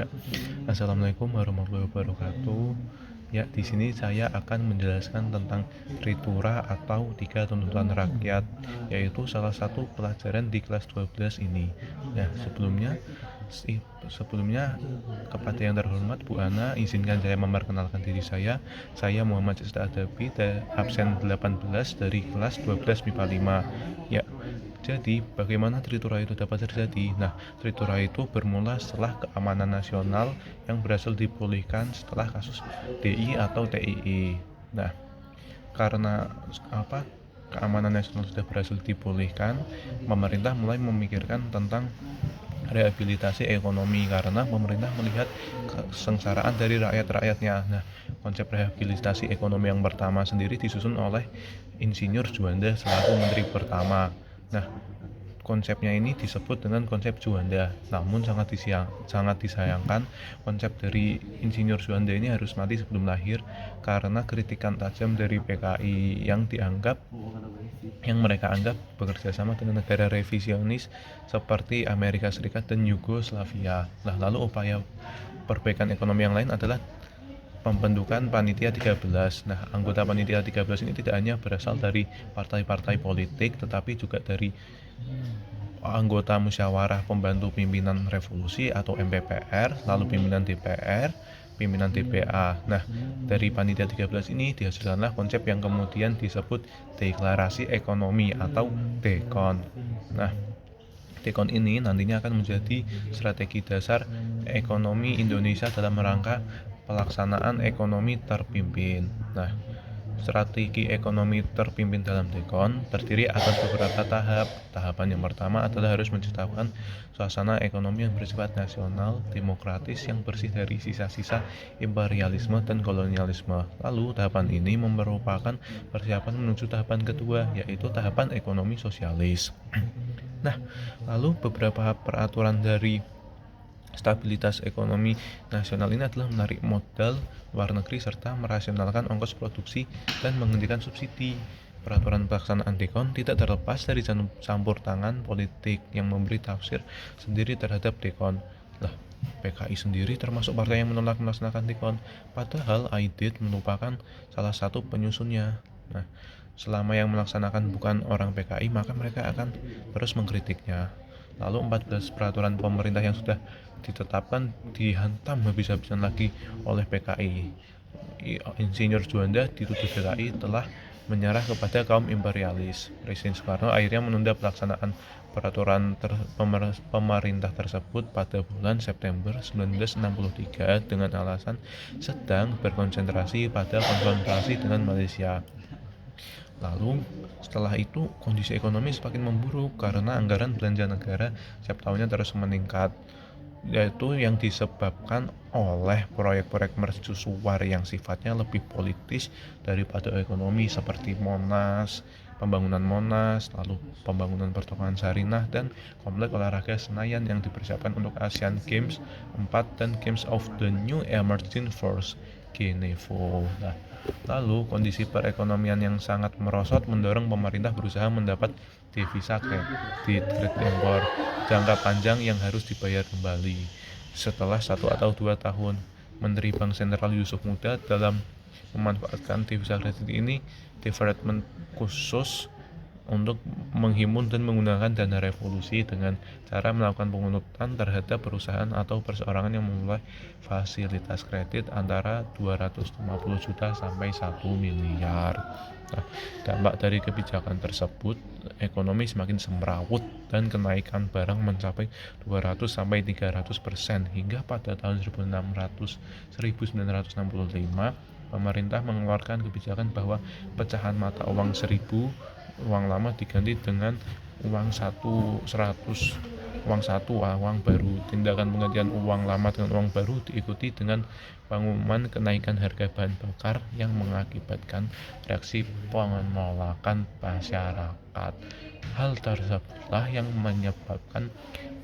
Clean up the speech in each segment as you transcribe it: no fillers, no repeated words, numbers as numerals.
Ya, Assalamualaikum warahmatullahi wabarakatuh. Ya, di sini saya akan menjelaskan tentang tritura atau tiga tuntutan rakyat, yaitu salah satu pelajaran di kelas 12 ini. Ya, sebelumnya kepada yang terhormat Bu Ana, izinkan saya memperkenalkan diri saya. Saya Muhammad Cista Adabi, absen 18 dari kelas 12 MIPA 5. Ya, jadi, bagaimana tritura itu dapat terjadi? Nah, tritura itu bermula setelah keamanan nasional yang berhasil dipulihkan setelah kasus DI atau TII. Nah, karena keamanan nasional sudah berhasil dipulihkan, pemerintah mulai memikirkan tentang rehabilitasi ekonomi karena pemerintah melihat kesengsaraan dari rakyat-rakyatnya. Nah, konsep rehabilitasi ekonomi yang pertama sendiri disusun oleh Insinyur Juanda selaku Menteri Pertama. Nah, konsepnya ini disebut dengan konsep Juanda. Namun sangat disayangkan konsep dari Insinyur Juanda ini harus mati sebelum lahir karena kritikan tajam dari PKI yang mereka anggap bekerja sama dengan negara revisionis seperti Amerika Serikat dan Yugoslavia. Lalu upaya perbaikan ekonomi yang lain adalah pembentukan Panitia 13. Nah, anggota Panitia 13 ini tidak hanya berasal dari partai-partai politik, tetapi juga dari anggota musyawarah pembantu pimpinan revolusi atau MPPR, lalu pimpinan DPR, pimpinan DPA. Nah, dari Panitia 13 ini dihasilkanlah konsep yang kemudian disebut Deklarasi Ekonomi atau DEKON. Nah, DEKON ini nantinya akan menjadi strategi dasar ekonomi Indonesia dalam rangka pelaksanaan ekonomi terpimpin. Nah, strategi ekonomi terpimpin dalam DEKON terdiri atas beberapa tahap. Tahapan yang pertama adalah harus menciptakan suasana ekonomi yang bersifat nasional, demokratis, yang bersih dari sisa-sisa imperialisme dan kolonialisme. Lalu, tahapan ini merupakan persiapan menuju tahapan kedua, yaitu tahapan ekonomi sosialis. Nah, lalu beberapa peraturan dari stabilitas ekonomi nasional ini adalah menarik modal luar negeri serta merasionalkan ongkos produksi dan menghentikan subsidi. Peraturan pelaksanaan DEKON tidak terlepas dari campur tangan politik yang memberi tafsir sendiri terhadap DEKON. Lah, PKI sendiri termasuk partai yang menolak melaksanakan DEKON, padahal AIDED merupakan salah satu penyusunnya. Nah, selama yang melaksanakan bukan orang PKI, maka mereka akan terus mengkritiknya. Lalu 14 peraturan pemerintah yang sudah ditetapkan dihantam habis-habisan lagi oleh PKI. Insinyur Juanda dituduh PKI telah menyerah kepada kaum imperialis. Presiden Soekarno akhirnya menunda pelaksanaan peraturan pemerintah tersebut pada bulan September 1963 dengan alasan sedang berkonsentrasi pada konfrontasi dengan Malaysia. Lalu setelah itu kondisi ekonomi semakin memburuk karena anggaran belanja negara setiap tahunnya terus meningkat, yaitu yang disebabkan oleh proyek-proyek mercusuar yang sifatnya lebih politis daripada ekonomi seperti pembangunan Monas, lalu pembangunan pertokohan Sarinah dan komplek olahraga Senayan yang dipersiapkan untuk Asian Games 4 dan Games of the New Emerging Force (GNEVO). Nah, lalu kondisi perekonomian yang sangat merosot mendorong pemerintah berusaha mendapat devisa kredit impor jangka panjang yang harus dibayar kembali. Setelah 1 atau 2 tahun, Menteri Bank Sentral Yusuf Muda dalam memanfaatkan devisa kredit ini development khusus untuk menghimpun dan menggunakan dana revolusi dengan cara melakukan pengunutan terhadap perusahaan atau perseorangan yang memulai fasilitas kredit antara 250 juta sampai 1 miliar. Nah, dampak dari kebijakan tersebut, ekonomi semakin semrawut dan kenaikan barang mencapai 200 sampai 300% hingga pada tahun 1965 pemerintah mengeluarkan kebijakan bahwa pecahan mata uang 1000 uang lama diganti dengan uang 100 uang baru. Tindakan penggantian uang lama dengan uang baru diikuti dengan pengumuman kenaikan harga bahan bakar yang mengakibatkan reaksi penolakan masyarakat. Hal tersebutlah yang menyebabkan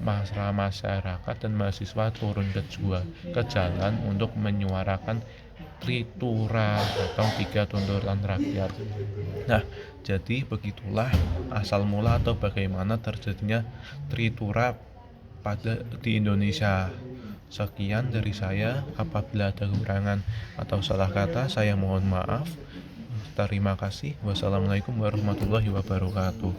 masyarakat dan mahasiswa turun ke jalan untuk menyuarakan tritura atau tiga tuntutan rakyat. Nah, jadi begitulah asal mula atau bagaimana terjadinya tritura di Indonesia. Sekian dari saya, apabila ada kekurangan atau salah kata, saya mohon maaf. Terima kasih. Wassalamualaikum warahmatullahi wabarakatuh.